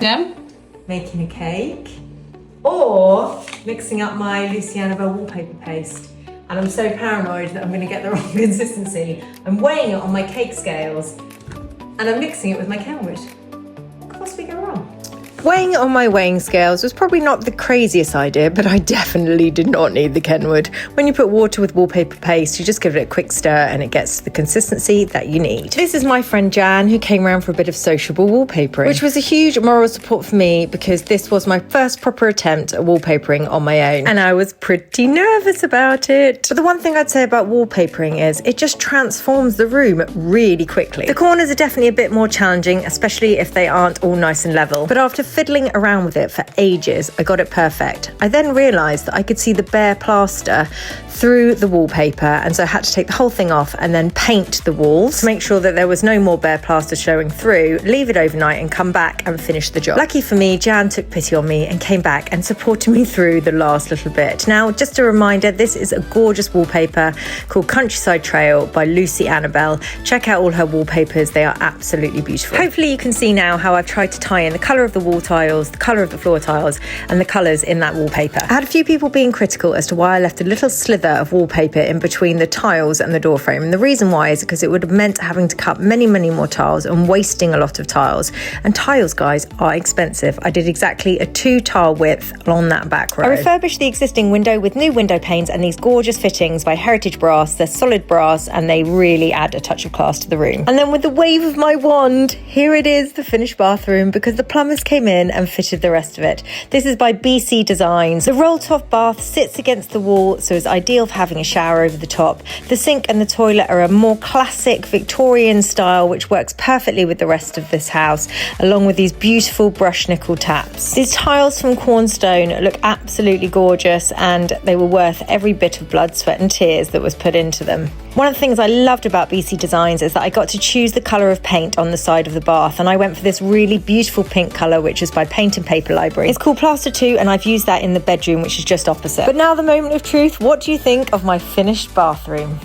Yeah. Making a cake, or mixing up my Annabelle wallpaper paste. And I'm so paranoid that I'm going to get the wrong consistency. I'm weighing it on my cake scales and I'm mixing it with my Kenwood. Of course we go wrong. Weighing it on my weighing scales was probably not the craziest idea, but I definitely did not need the Kenwood. When you put water with wallpaper paste, you just give it a quick stir and it gets the consistency that you need. This is my friend Jan, who came around for a bit of sociable wallpapering, which was a huge moral support for me because this was my first proper attempt at wallpapering on my own. And I was pretty nervous about it. But the one thing I'd say about wallpapering is it just transforms the room really quickly. The corners are definitely a bit more challenging, especially if they aren't all nice and level. But after fiddling around with it for ages, I got it perfect. I then realised that I could see the bare plaster through the wallpaper, and so I had to take the whole thing off and then paint the walls to make sure that there was no more bare plaster showing through, leave it overnight and come back and finish the job. Lucky for me, Jan took pity on me and came back and supported me through the last little bit. Now, just a reminder, this is a gorgeous wallpaper called Countryside Trail by Annabelle. Check out all her wallpapers, they are absolutely beautiful. Hopefully you can see now how I've tried to tie in the colour of the wall tiles, the colour of the floor tiles and the colours in that wallpaper. I had a few people being critical as to why I left a little slither of wallpaper in between the tiles and the door frame, and the reason why is because it would have meant having to cut many more tiles and wasting a lot of tiles, and tiles, guys, are expensive. I did exactly a 2 tile width along that back row. I refurbished the existing window with new window panes and these gorgeous fittings by Heritage Brass. They're solid brass and they really add a touch of class to the room. And then with the wave of my wand, here it is, the finished bathroom, because the plumbers came in and fitted the rest of it. This is by BC Designs. The roll-top bath sits against the wall, so it's ideal for having a shower over the top. The sink and the toilet are a more classic Victorian style, which works perfectly with the rest of this house, along with these beautiful brushed nickel taps. These tiles from Cornerstone look absolutely gorgeous, and they were worth every bit of blood, sweat and tears that was put into them. One of the things I loved about BC Designs is that I got to choose the colour of paint on the side of the bath, and I went for this really beautiful pink colour, which is by Paint and Paper Library. It's called Plaster 2, and I've used that in the bedroom, which is just opposite. But now the moment of truth, what do you think of my finished bathroom?